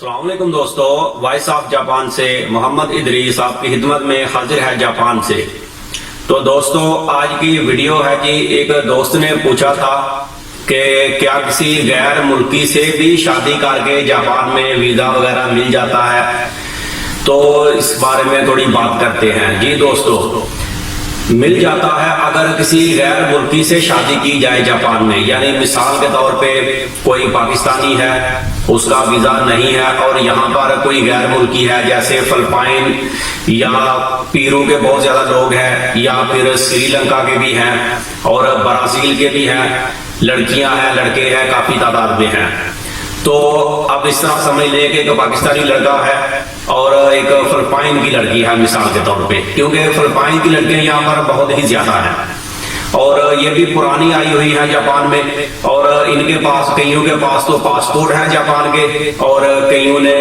السلام علیکم دوستو، وائس آف جاپان سے محمد ادریس آپ کی خدمت میں حاضر ہے جاپان سے۔ تو دوستو آج کی ویڈیو ہے کہ ایک دوست نے پوچھا تھا کہ کیا کسی غیر ملکی سے بھی شادی کر کے جاپان میں ویزا وغیرہ مل جاتا ہے، تو اس بارے میں تھوڑی بات کرتے ہیں۔ جی دوستو، مل جاتا ہے اگر کسی غیر ملکی سے شادی کی جائے جاپان میں، یعنی مثال کے طور پہ کوئی پاکستانی ہے، اس کا ویزا نہیں ہے اور یہاں پر کوئی غیر ملکی ہے جیسے فلپائن یا پیرو کے بہت زیادہ لوگ ہیں، یا پھر سری لنکا کے بھی ہیں اور برازیل کے بھی ہیں، لڑکیاں ہیں لڑکے ہیں، کافی تعداد میں ہیں۔ تو اب اس طرح سمجھ لیں کہ ایک پاکستانی لڑکا ہے اور ایک فلپائن کی لڑکی ہے مثال کے طور پہ، کیونکہ فلپائن کی لڑکیاں یہاں پر بہت ہی زیادہ ہیں اور یہ بھی پرانی آئی ہوئی ہیں جاپان میں، اور ان کے پاس کئیوں کے پاس تو پاسپورٹ ہے جاپان کے اور کئیوں نے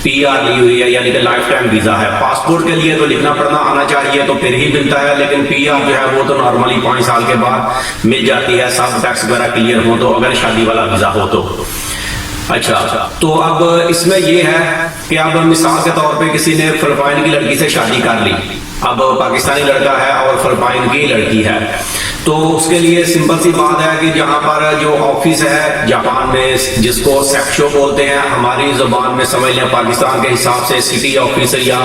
پی آر لی ہوئی ہے، یعنی کہ لائف ٹائم ویزا ہے۔ پاسپورٹ کے لیے تو لکھنا پڑھنا آنا چاہیے تو پھر ہی ملتا ہے، لیکن پی آر جو ہے وہ تو نارملی 5 سال کے بعد مل جاتی ہے، سب ٹیکس وغیرہ کلیئر ہو تو، اگر شادی والا ویزا ہو تو۔ اچھا، تو اب اس میں یہ ہے کہ اب مثال کے طور پہ کسی نے فلپائن کی لڑکی سے شادی کر لی، اب پاکستانی لڑکا ہے اور فلپائن کی لڑکی ہے، تو اس کے لیے سمپل سی بات ہے کہ جہاں پر جو آفس ہے جاپان میں جس کو سیکشو بولتے ہیں، ہماری زبان میں سمجھ لیں پاکستان کے حساب سے سٹی آفس یا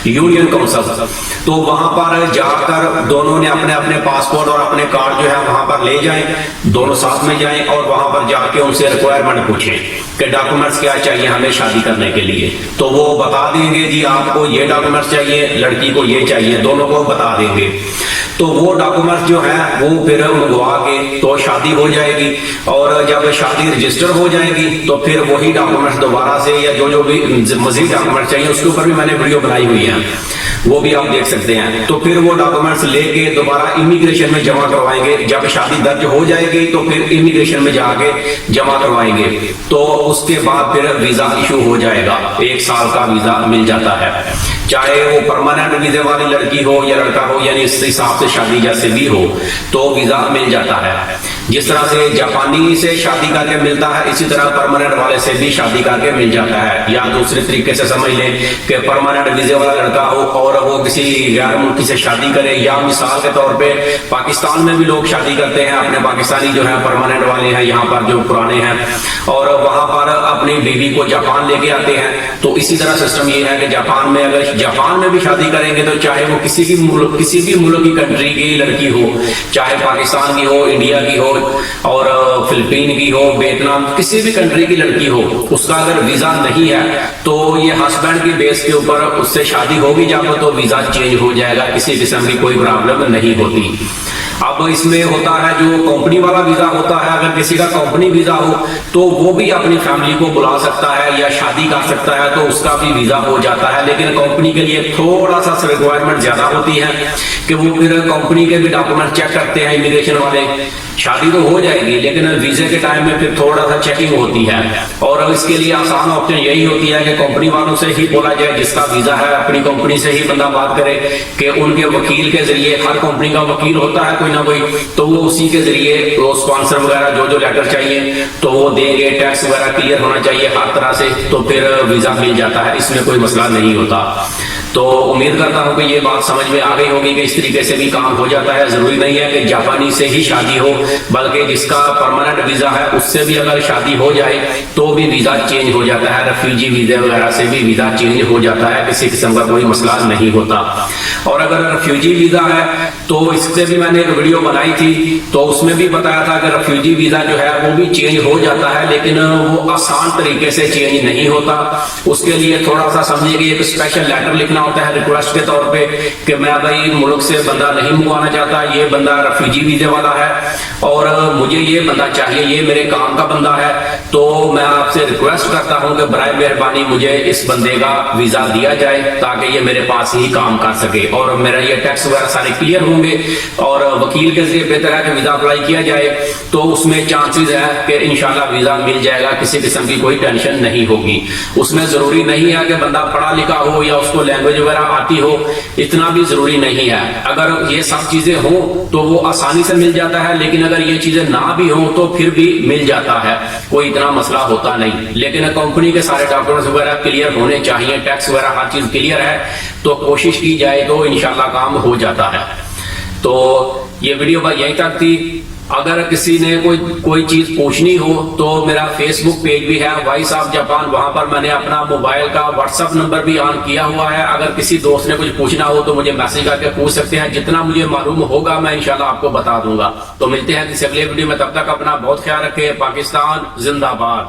یونین کونسل، تو وہاں پر جا کر دونوں نے اپنے اپنے پاسپورٹ اور اپنے کارڈ جو ہے وہاں پر لے جائیں، دونوں ساتھ میں جائیں اور وہاں پر جا کے ان سے ریکوائرمنٹ پوچھیں کہ ڈاکومنٹس کیا چاہیے ہمیں شادی کرنے کے لیے، تو وہ بتا دیں گے جی آپ کو یہ ڈاکومنٹس چاہیے، لڑکی کو یہ چاہیے، دونوں کو بتا دیں گے۔ تو وہ ڈاکومنٹس جو ہیں وہ پھر منگوا کے تو شادی ہو جائے گی، اور جب شادی رجسٹر ہو جائے گی تو پھر وہی ڈاکومنٹس دوبارہ سے یا جو بھی مزید ڈاکومنٹس چاہیے اس کے اوپر بھی میں نے ویڈیو بنائی ہوئی ہے، وہ بھی آپ دیکھ سکتے ہیں۔ تو پھر وہ ڈاکومنٹس لے کے دوبارہ امیگریشن میں جمع کروائیں گے، جب شادی درج ہو جائے گی تو پھر امیگریشن میں جا کے جمع کروائیں گے، تو اس کے بعد پھر ویزا ایشو ہو جائے گا، 1 سال کا ویزا مل جاتا ہے، چاہے وہ پرماننٹ ویزے والی لڑکی ہو یا لڑکا ہو، یعنی اس حساب سے شادی جیسے بھی ہو تو ویزا مل جاتا ہے۔ جس طرح سے جاپانی سے شادی کر کے ملتا ہے، اسی طرح پرماننٹ والے سے بھی شادی کر کے مل جاتا ہے، یا دوسرے طریقے سے سمجھ لیں کہ پرماننٹ ویزے والا لڑکا ہو اور وہ کسی غیر ملکی سے شادی کرے، یا مثال کے طور پہ پاکستان میں بھی لوگ شادی کرتے ہیں، اپنے پاکستانی جو ہیں پرماننٹ والے ہیں یہاں پر جو پرانے ہیں، اور وہاں پر اپنی بیوی کو جاپان لے کے آتے ہیں۔ تو اسی طرح سسٹم یہ ہے کہ جاپان میں اگر جاپان میں بھی شادی کریں گے تو چاہے وہ کسی بھی ملک کی کنٹری کی لڑکی ہو، چاہے پاکستان کی ہو، انڈیا کی ہو اور فلپین کی ہو، ویتنام، کسی بھی کنٹری کی لڑکی ہو، اس کا اگر ویزا نہیں ہے تو یہ ہسبینڈ کی بیس کے اوپر اس سے شادی ہوگی جب تو ویزا چینج ہو جائے گا، کسی قسم کی کوئی پرابلم نہیں ہوتی۔ اب اس میں ہوتا ہے جو کمپنی والا ویزا ہوتا ہے، اگر کسی کا کمپنی ویزا ہو تو وہ بھی اپنی فیملی کو بلا سکتا ہے یا شادی کر سکتا ہے، تو اس کا بھی ویزا ہو جاتا ہے، لیکن کمپنی کے لیے تھوڑا سا ریکوائرمنٹ زیادہ ہوتی ہے کہ وہ پھر کمپنی کے بھی ڈاکومنٹ چیک کرتے ہیں امیگریشن والے۔ شادی تو ہو جائے گی لیکن ویزے کے ٹائم میں پھر تھوڑا سا چیکنگ ہوتی ہے، اور اس کے لیے آسان آپشن یہی ہوتی ہے کہ کمپنی والوں سے ہی بولا جائے، جس کا ویزا ہے اپنی کمپنی سے ہی بندہ بات کرے کہ ان کے وکیل کے ذریعے، ہر کمپنی کا وکیل ہوتا ہے کوئی نہ کوئی، تو وہ اسی کے ذریعے وہ اسپانسر وغیرہ جو لیٹر چاہیے تو وہ دیں گے، ٹیکس وغیرہ کلیئر ہونا چاہیے ہر طرح سے، تو پھر ویزا مل جاتا ہے، اس میں کوئی مسئلہ نہیں ہوتا۔ تو امید کرتا ہوں کہ یہ بات سمجھ میں آ گئی ہوگی کہ اس طریقے سے بھی کام ہو جاتا ہے، ضروری نہیں ہے کہ جاپانی سے ہی شادی ہو، بلکہ جس کا پرماننٹ ویزا ہے اس سے بھی اگر شادی ہو جائے تو بھی ویزا چینج ہو جاتا ہے، ریفیوجی ویزے وغیرہ سے بھی ویزا چینج ہو جاتا ہے، کسی قسم کا کوئی مسئلہ نہیں ہوتا۔ اور اگر ریفیوجی ویزا ہے تو اس سے بھی میں نے ایک ویڈیو بنائی تھی، تو اس میں بھی بتایا تھا کہ ریفیوجی ویزا جو ہے وہ بھی چینج ہو جاتا ہے، لیکن وہ آسان طریقے سے چینج نہیں ہوتا، اس کے لیے تھوڑا سا سمجھیے کہ ایک اسپیشل لیٹر لکھنا ہوتا ہے ریکویسٹ کے طور پہ کہ میں بھائی ملک سے بندہ نہیں منگوانا چاہتا، یہ بندہ ریفیوجی ویزے والا ہے اور مجھے یہ بندہ چاہیے، یہ میرے کام کا بندہ ہے، تو میں آپ سے ریکویسٹ کرتا ہوں کہ برائے مہربانی مجھے اس بندے کا ویزا دیا جائے تاکہ یہ میرے پاس ہی کام کر سکے اور میرا یہ ٹیکس وغیرہ سارے کلیئر ہوں گے، اور وکیل کے ذریعے بہتر ہے کہ ویزا اپلائی کیا جائے، تو اس میں چانسز ہے کہ انشاءاللہ ویزا مل جائے گا، کسی قسم کی کوئی ٹینشن نہیں ہوگی۔ اس میں ضروری نہیں ہے کہ بندہ پڑھا لکھا ہو یا اس کو لینگویج لینگویج وغیرہ آتی ہو اتنا بھی ضروری نہیں ہے. اگر یہ سب چیزیں ہوں تو وہ آسانی سے مل جاتا ہے, لیکن اگر یہ چیزیں نہ بھی ہوں تو پھر بھی مل جاتا ہے, کوئی اتنا مسئلہ ہوتا نہیں. لیکن کمپنی کے سارے ڈاکومنٹس وغیرہ کلیئر ہونے چاہیے, ٹیکس وغیرہ ہر چیز کلیئر ہے, تو کوشش کی جائے تو انشاءاللہ کام ہو جاتا ہے. تو یہ ویڈیو بس یہیں تک تھی. اگر کسی نے کوئی چیز پوچھنی ہو تو میرا فیس بک پیج بھی ہے وائس آف جاپان, وہاں پر میں نے اپنا موبائل کا واٹس ایپ نمبر بھی آن کیا ہوا ہے. اگر کسی دوست نے کچھ پوچھنا ہو تو مجھے میسج کر کے پوچھ سکتے ہیں, جتنا مجھے معلوم ہوگا میں انشاءاللہ آپ کو بتا دوں گا. تو ملتے ہیں کسی اگلے ویڈیو میں, تب تک اپنا بہت خیال رکھیں. پاکستان زندہ باد.